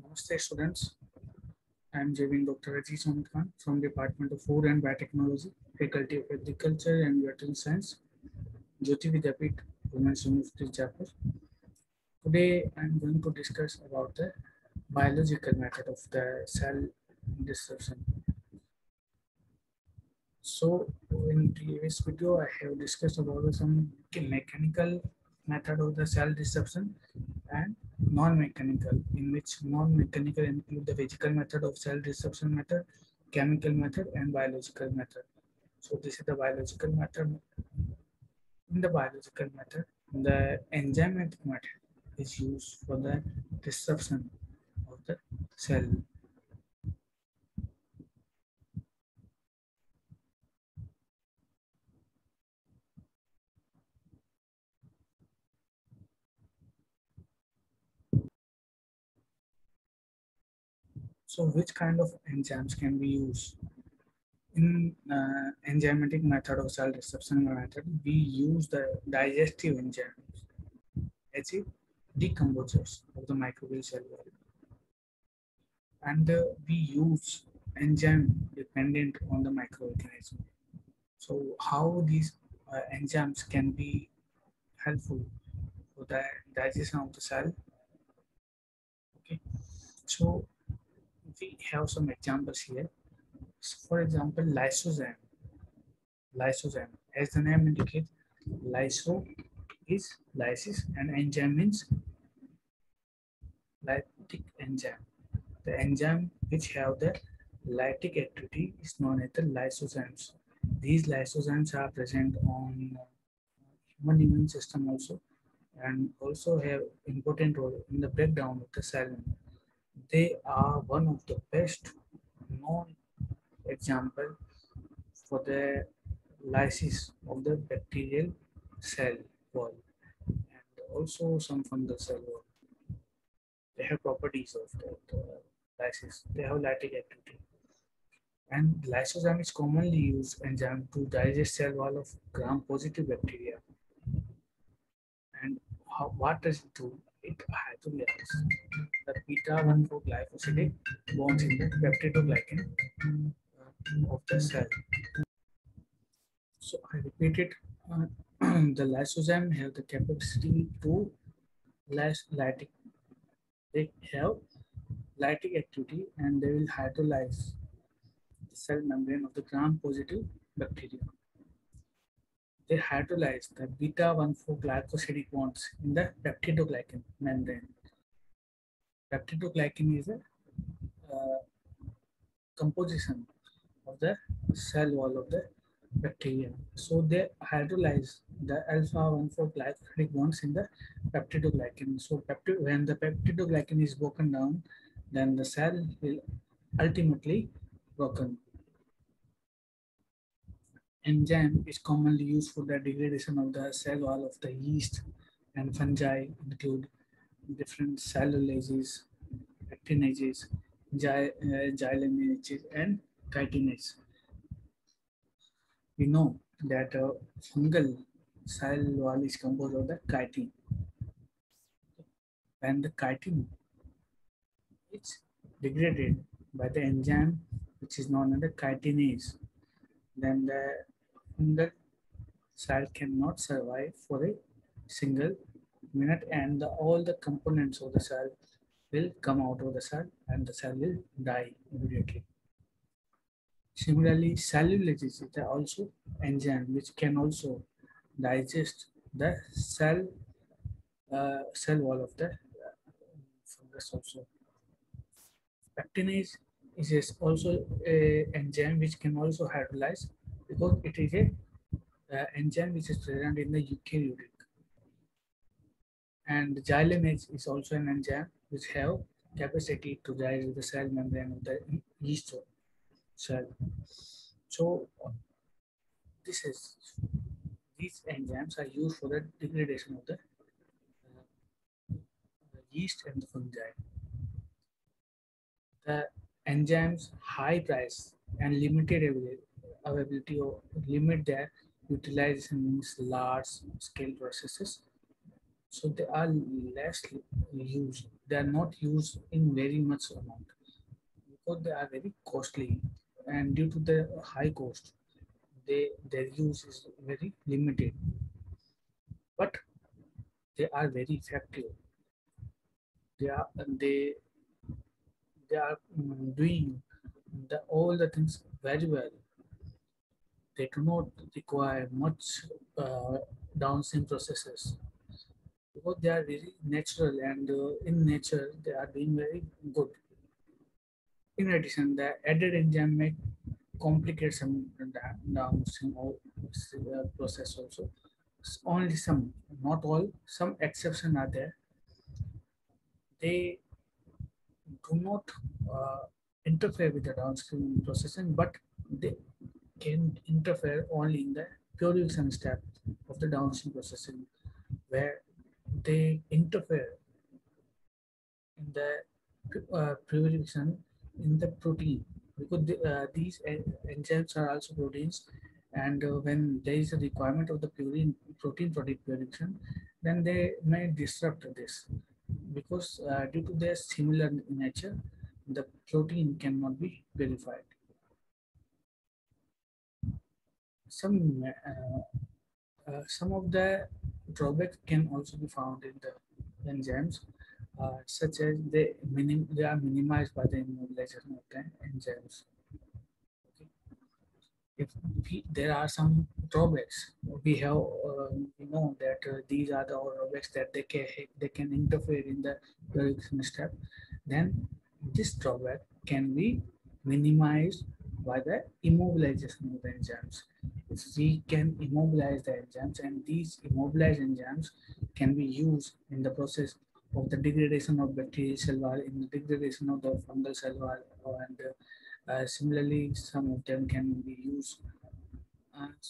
Namaste students, I am Javin Dr. Aziz Ahmed Khan from Department of Food and Biotechnology, Faculty of Agriculture and Veterinary Science, Jyoti Vidyapeeth, Women's University, Jaipur. Today I am going to discuss about the biological method of the cell disruption. So in previous video I have discussed about some mechanical method of the cell disruption and non-mechanical, in which non-mechanical include the physical method of cell disruption method, chemical method and biological method. So this is the biological method. In the biological method, the enzymatic method is used for the disruption of the cell. So which kind of enzymes can we use? In enzymatic method of cell disruption method, we use the digestive enzymes as a decomposers of the microbial cell wall, and we use enzyme dependent on the microorganism. So how these enzymes can be helpful for the digestion of the cell? Okay, so we have some examples here. So for example, lysozyme. Lysozyme, as the name indicates, lyso is lysis and enzyme means lytic enzyme. The enzyme which have the lytic activity is known as the lysozymes. These lysozymes are present on human immune system also, and also have important role in the breakdown of the cell. They are one of the best known example for the lysis of the bacterial cell wall and also some fungal cell wall. They have properties of that lysis. They have lytic activity. And lysozyme is commonly used enzyme to digest cell wall of gram-positive bacteria. And what does it do? It hydrolyzes the beta-1,4-glycosidic bonds in the peptidoglycan of the cell. So I repeat it. The lysozyme have the capacity to lytic. They have lytic activity and they will hydrolyze the cell membrane of the gram-positive bacteria. They hydrolyze the beta-1,4-glycosidic bonds in the peptidoglycan membrane. Peptidoglycan is a composition of the cell wall of the bacteria. So they hydrolyze the alpha-1,4-glycosidic bonds in the peptidoglycan. So when the peptidoglycan is broken down, then the cell will ultimately broken. Enzyme is commonly used for the degradation of the cell wall of the yeast, and fungi include different cellulases, actinases, glycinases, and chitinases. We know that fungal cell wall is composed of the chitin. When the chitin is degraded by the enzyme which is known as the chitinase, then the fungal cell cannot survive for a single minute, and all the components of the cell will come out of the cell and the cell will die immediately. Similarly, cellulases is also enzyme which can also digest the cell wall of the fungus also. Actinase is also a enzyme which can also hydrolyze because it is a enzyme which is present in the eukaryotic. And glycinase is also an enzyme which have capacity to digest the cell membrane of the yeast cell. So this is these enzymes are used for the degradation of the yeast and the fungi. The enzymes' high price and limited availability or limit their utilization means large scale processes. So they are less used they are not used in very much amount because they are very costly, and due to the high cost, their use is very limited. But they are very effective. They are doing all the things very well. They do not require much downstream processes because they are very natural, and in nature they are doing very good. In addition, the added enzyme may complicate some downstream process also. Only some, not all. Some exceptions are there. They do not uh, interfere with the downstream processing, but they can interfere only in the purification step of the downstream processing, where they interfere in the purification in the protein, because these enzymes are also proteins, and when there is a requirement of the protein product purification, then they may disrupt this, because due to their similar nature, the protein cannot be purified. Some of the drawbacks can also be found in the enzymes, such as they are minimized by the immobilization of the enzymes. Okay. If there are some drawbacks, we know that these are the drawbacks that they can interfere in the purification step. Then this drawback can be minimized by the immobilization of the enzymes. If we can immobilize the enzymes, and these immobilized enzymes can be used in the process of the degradation of bacterial cell wall, in the degradation of the fungal cell wall, and similarly, some of them can be used.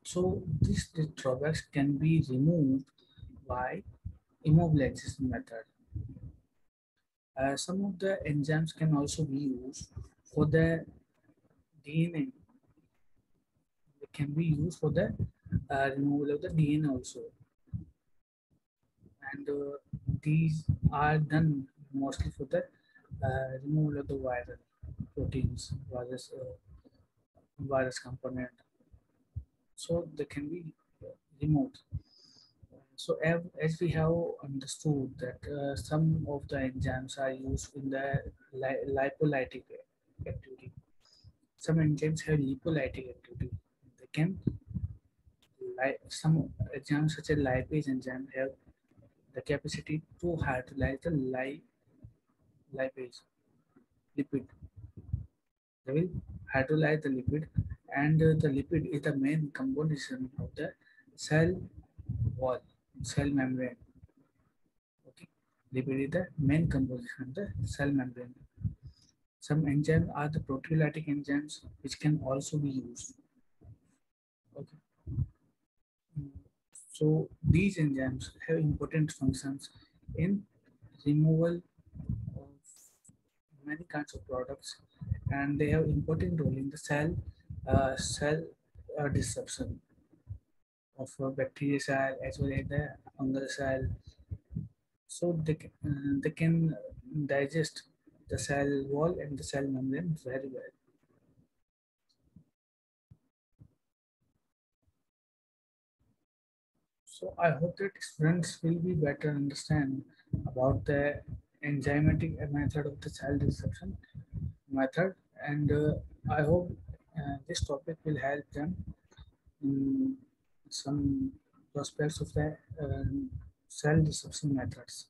So these drawbacks can be removed by immobilization method. Some of the enzymes can also be used for the DNA. They can be used for the removal of the DNA also, and these are done mostly for the removal of the viral proteins, virus component. So they can be removed. So as we have understood that some of the enzymes are used in the lipolytic activity. Some enzymes have lipolytic activity. They can some enzymes such as lipase enzyme have the capacity to hydrolyze the lipase lipid. They will hydrolyze the lipid, and the lipid is the main composition of the cell wall, cell membrane. Okay, lipid is the main composition of the cell membrane. Some enzymes are the proteolytic enzymes, which can also be used. Okay. So these enzymes have important functions in removal of many kinds of products, and they have important role in the cell disruption of bacteria cell as well as the fungal cell. So they can digest the cell wall and the cell membrane very well. So I hope that students will be better understand about the enzymatic method of the cell disruption method, and I hope this topic will help them in some aspects of the cell disruption methods.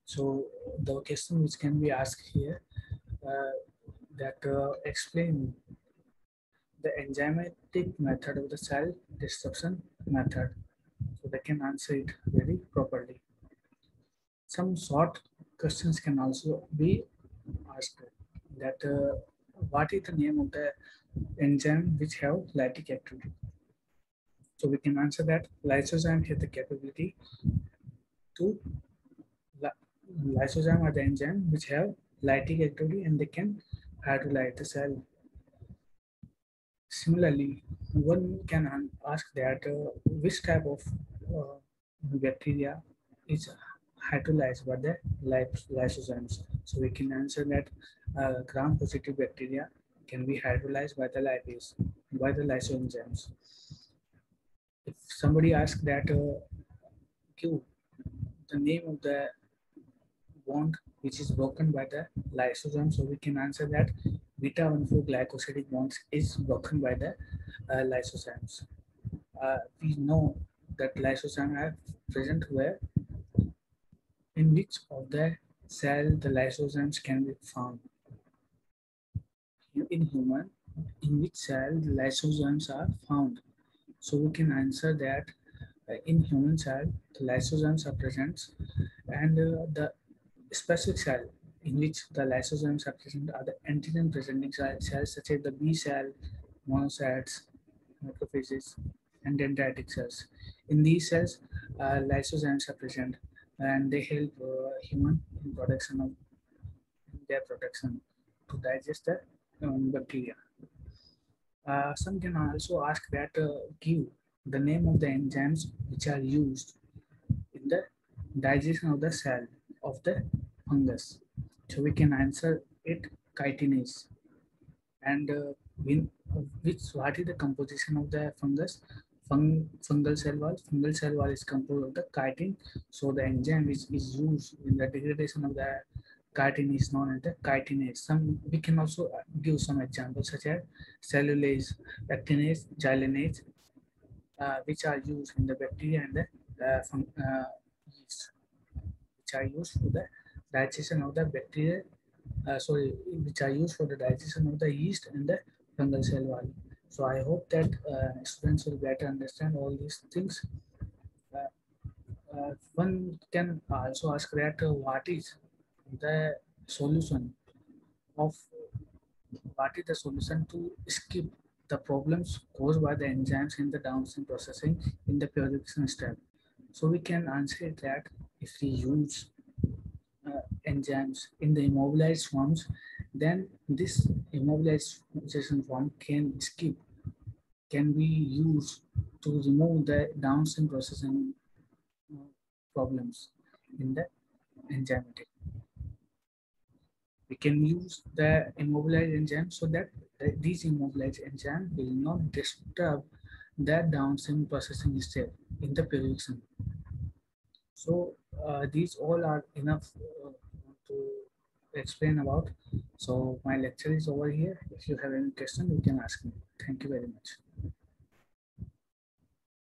So the question which can be asked here, uh, that explain the enzymatic method of the cell disruption method, so they can answer it very properly. Some short questions can also be asked, that what is the name of the enzyme which have lytic activity? So we can answer that lysozyme has the capability to lysozyme are the enzyme which have lytic activity, and they can hydrolyze the cell. Similarly, one can ask that which type of bacteria is hydrolyzed by the lysozymes. So we can answer that gram-positive bacteria can be hydrolyzed by the lipase, by the lysozymes. If somebody asks that, give the name of the bond which is broken by the lysosome, so we can answer that beta-1,4 glycosidic bonds is broken by the lysozymes. We know that lysozymes are present where, in which of the cell the lysozymes can be found. In human, in which cell the lysozymes are found. So we can answer that in human cell the lysozymes are present, and the specific cell in which the lysozymes are present are the antigen presenting cells such as the B cell, monocytes, macrophages, and dendritic cells. In these cells, lysozymes are present, and they help human in production of their protection to digest the bacteria. Some can also ask that, give the name of the enzymes which are used in the digestion of the cell of the fungus. So we can answer it chitinase. And what is the composition of the fungus? Fungal cell wall. Fungal cell wall is composed of the chitin. So the enzyme which is used in the degradation of the chitin is known as the chitinase. Some we can also give some examples such as cellulase, actinase, gyelinase, which are used in the bacteria and the yeast, which are used for the digestion of the bacteria, which are used for the digestion of the yeast and the fungal cell wall. So I hope that students will better understand all these things. One can also ask that, what is the solution of what is the solution to skip the problems caused by the enzymes in the downstream processing in the purification step. So we can answer that if we use enzymes in the immobilized forms, then this immobilization form can be used to remove the downstream processing problems in the enzymatic. We can use the immobilized enzyme so that these immobilized enzyme will not disturb the downstream processing step in the purification. So these all are enough to explain about. So my lecture is over here. If you have any question, you can ask me. Thank you very much.